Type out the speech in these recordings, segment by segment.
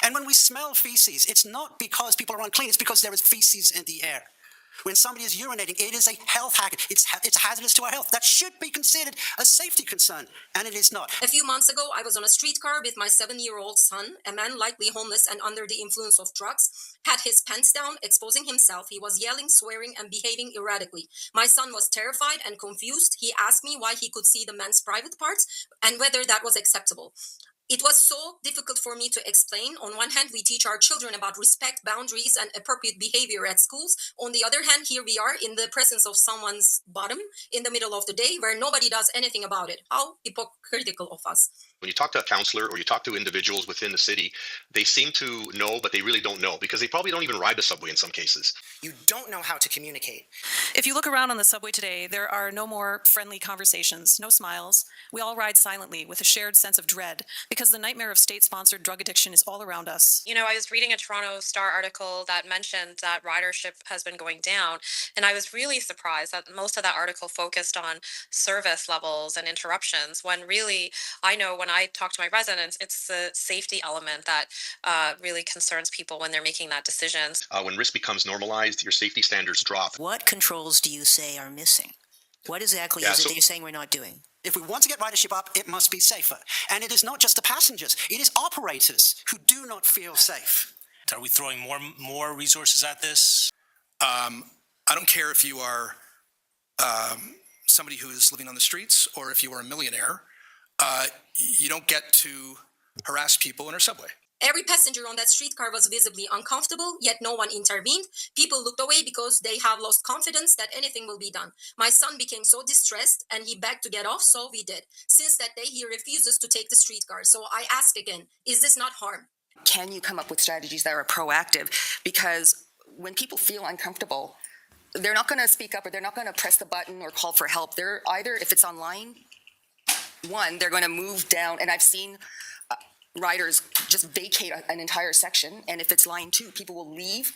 And when we smell feces, it's not because people are unclean, it's because there is feces in the air. When somebody is urinating, it is a health hazard. It's hazardous to our health. That should be considered a safety concern, and it is not. A few months ago, I was on a streetcar with my 7-year-old son. A man, likely homeless and under the influence of drugs, had his pants down, exposing himself. He was yelling, swearing, and behaving erratically. My son was terrified and confused. He asked me why he could see the man's private parts and whether that was acceptable. It was so difficult for me to explain. On one hand, we teach our children about respect, boundaries, and appropriate behavior at schools. On the other hand, here we are in the presence of someone's bottom in the middle of the day where nobody does anything about it. How hypocritical of us. When you talk to a counselor or you talk to individuals within the city, they seem to know, but they really don't know because they probably don't even ride the subway in some cases. You don't know how to communicate. If you look around on the subway today, there are no more friendly conversations, no smiles. We all ride silently with a shared sense of dread because the nightmare of state-sponsored drug addiction is all around us. You know, I was reading a Toronto Star article that mentioned that ridership has been going down, and I was really surprised that most of that article focused on service levels and interruptions, when really, I know when I talk to my residents, it's the safety element that really concerns people when they're making that decision. When risk becomes normalized, your safety standards drop. What controls do you say are missing? What exactly is it that you're saying we're not doing? If we want to get ridership up, it must be safer. And it is not just the passengers, it is operators who do not feel safe. Are we throwing more resources at this? I don't care if you are somebody who is living on the streets or if you are a millionaire. You don't get to harass people in our subway. Every passenger on that streetcar was visibly uncomfortable, yet no one intervened. People looked away because they have lost confidence that anything will be done. My son became so distressed and he begged to get off, so we did. Since that day, he refuses to take the streetcar. So I ask again, is this not harm? Can you come up with strategies that are proactive? Because when people feel uncomfortable, they're not going to speak up or they're not going to press the button or call for help. They're either, if it's online, one, they're going to move down, and I've seen riders just vacate an entire section, and if it's line 2, people will leave,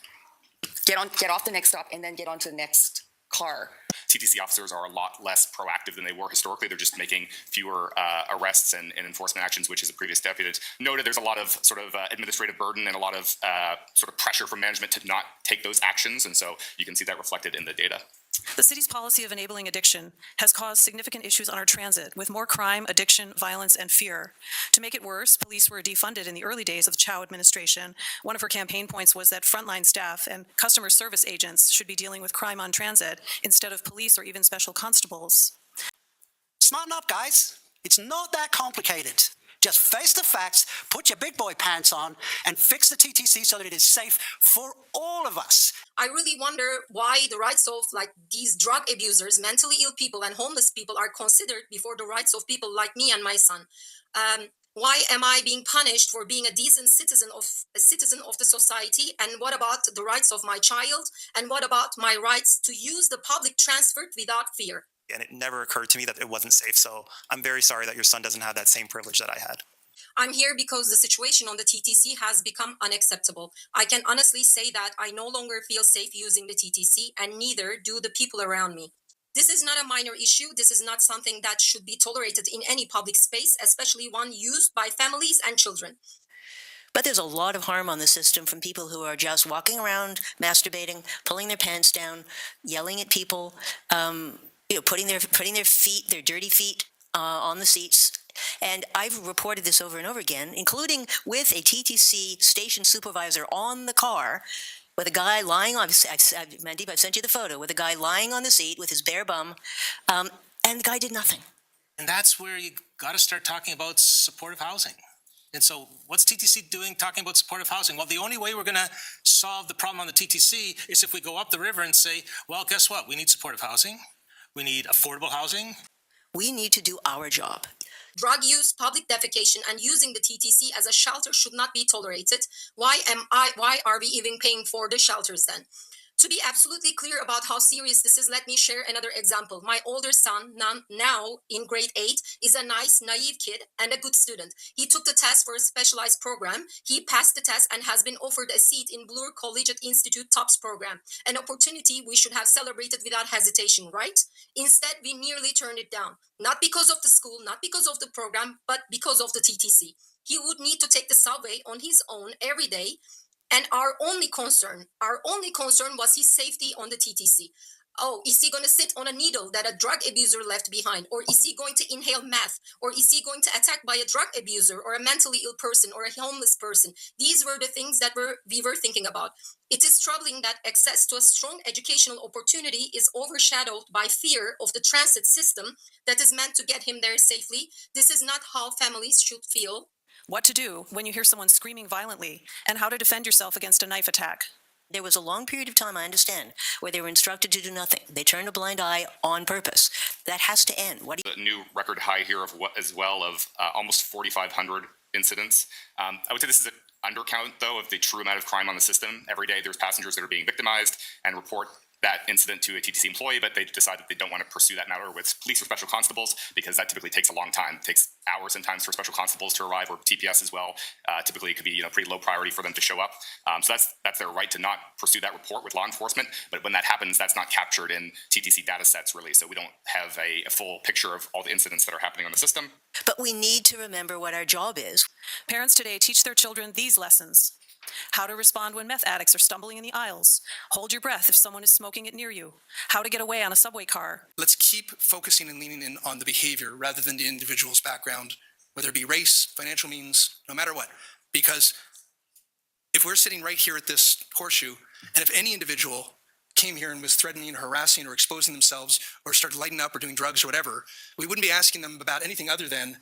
get off the next stop, and then get onto the next car. TTC officers are a lot less proactive than they were historically. They're just making fewer arrests and enforcement actions, which, as a previous deputy noted, there's a lot of sort of administrative burden and a lot of sort of pressure from management to not take those actions, and so you can see that reflected in the data. The city's policy of enabling addiction has caused significant issues on our transit, with more crime, addiction, violence, and fear. To make it worse, police were defunded in the early days of the Chow administration. One of her campaign points was that frontline staff and customer service agents should be dealing with crime on transit instead of police or even special constables. Smarten up, guys. It's not that complicated. Just face the facts, put your big boy pants on, and fix the TTC so that it is safe for all of us. I really wonder why the rights of these drug abusers, mentally ill people, and homeless people are considered before the rights of people like me and my son. Why am I being punished for being a decent citizen of the society? And what about the rights of my child? And what about my rights to use the public transport without fear? And it never occurred to me that it wasn't safe. So I'm very sorry that your son doesn't have that same privilege that I had. I'm here because the situation on the TTC has become unacceptable. I can honestly say that I no longer feel safe using the TTC, and neither do the people around me. This is not a minor issue. This is not something that should be tolerated in any public space, especially one used by families and children. But there's a lot of harm on the system from people who are just walking around, masturbating, pulling their pants down, yelling at people, putting their feet, their dirty feet, on the seats. And I've reported this over and over again, including with a TTC station supervisor on the car, with a guy lying on, Mandeep, I've sent you the photo, with a guy lying on the seat with his bare bum, and the guy did nothing. And that's where you got to start talking about supportive housing. And so what's TTC doing talking about supportive housing? Well, the only way we're going to solve the problem on the TTC is if we go up the river and say, well, guess what? We need supportive housing. We need affordable housing. We need to do our job. Drug use, public defecation, and using the TTC as a shelter should not be tolerated. Why are we even paying for the shelters then? To be absolutely clear about how serious this is, let me share another example. My older son, now in grade 8, is a nice, naive kid and a good student. He took the test for a specialized program. He passed the test and has been offered a seat in Bloor Collegiate Institute TOPS program, an opportunity we should have celebrated without hesitation, right? Instead, we nearly turned it down. Not because of the school, not because of the program, but because of the TTC. he would need to take the subway on his own every day. And our only concern was his safety on the TTC. Oh, is he going to sit on a needle that a drug abuser left behind? Or is he going to inhale meth? Or is he going to attack by a drug abuser or a mentally ill person or a homeless person? These were the things that we were thinking about. It is troubling that access to a strong educational opportunity is overshadowed by fear of the transit system that is meant to get him there safely. This is not how families should feel. What to do when you hear someone screaming violently, and how to defend yourself against a knife attack. There was a long period of time, I understand, where they were instructed to do nothing. They turned a blind eye on purpose. That has to end. What do The new record high here of almost 4,500 incidents. I would say this is an undercount, though, of the true amount of crime on the system. Every day there's passengers that are being victimized and report that incident to a TTC employee, but they decide that they don't want to pursue that matter with police or special constables because that typically takes a long time. It takes hours sometimes for special constables to arrive, or TPS as well. Typically, it could be pretty low priority for them to show up. So that's their right to not pursue that report with law enforcement. But when that happens, that's not captured in TTC data sets, really. So we don't have a full picture of all the incidents that are happening on the system. But we need to remember what our job is. Parents today teach their children these lessons. How to respond when meth addicts are stumbling in the aisles. Hold your breath if someone is smoking it near you. How to get away on a subway car. Let's keep focusing and leaning in on the behavior rather than the individual's background, whether it be race, financial means, no matter what. Because if we're sitting right here at this horseshoe, and if any individual came here and was threatening or harassing or exposing themselves or started lighting up or doing drugs or whatever, we wouldn't be asking them about anything other than,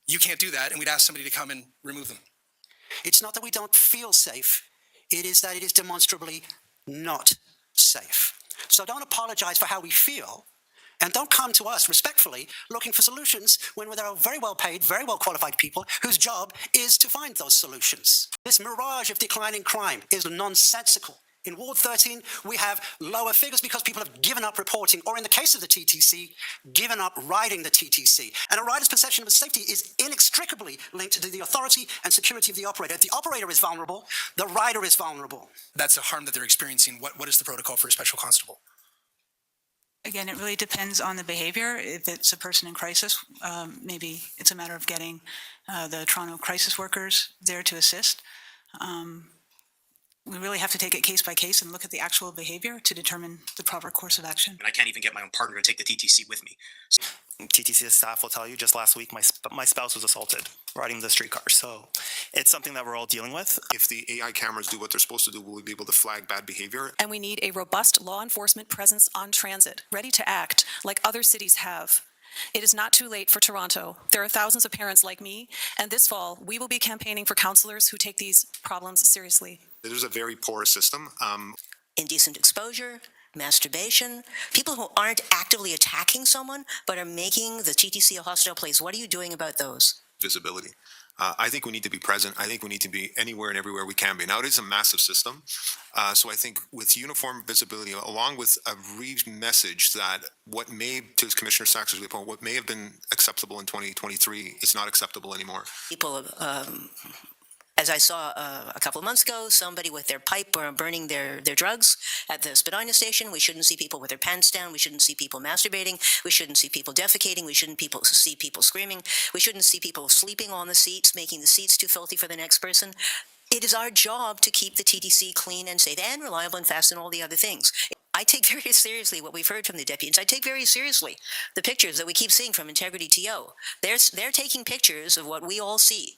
you can't do that, and we'd ask somebody to come and remove them. It's not that we don't feel safe. It is that it is demonstrably not safe. So don't apologize for how we feel, and don't come to us respectfully looking for solutions when there are very well paid, very well qualified people whose job is to find those solutions. This mirage of declining crime is nonsensical. In Ward 13, we have lower figures because people have given up reporting, or in the case of the TTC, given up riding the TTC. And a rider's perception of safety is inextricably linked to the authority and security of the operator. If the operator is vulnerable, the rider is vulnerable. That's a harm that they're experiencing. What is the protocol for a special constable? Again, it really depends on the behavior. If it's a person in crisis, maybe it's a matter of getting the Toronto crisis workers there to assist. We really have to take it case by case and look at the actual behavior to determine the proper course of action. And I can't even get my own partner to take the TTC with me. TTC staff will tell you, just last week, my spouse was assaulted riding the streetcar. So it's something that we're all dealing with. If the AI cameras do what they're supposed to do, we'll be able to flag bad behavior. And we need a robust law enforcement presence on transit, ready to act like other cities have. It is not too late for Toronto. There are thousands of parents like me, and this fall, we will be campaigning for councillors who take these problems seriously. There's a very porous system. Indecent exposure, masturbation, people who aren't actively attacking someone, but are making the TTC a hostile place. What are you doing about those? Visibility. I think we need to be present. I think we need to be anywhere and everywhere we can be. Now, it is a massive system. So I think with uniform visibility, along with a message that what may, to Commissioner Sachs's point, what may have been acceptable in 2023 is not acceptable anymore. People, as I saw a couple of months ago, somebody with their pipe burning their drugs at the Spadina station. We shouldn't see people with their pants down. We shouldn't see people masturbating. We shouldn't see people defecating. We shouldn't see people screaming. We shouldn't see people sleeping on the seats, making the seats too filthy for the next person. It is our job to keep the TTC clean and safe and reliable and fast and all the other things. I take very seriously what we've heard from the deputies. I take very seriously the pictures that we keep seeing from Integrity TO. They're taking pictures of what we all see.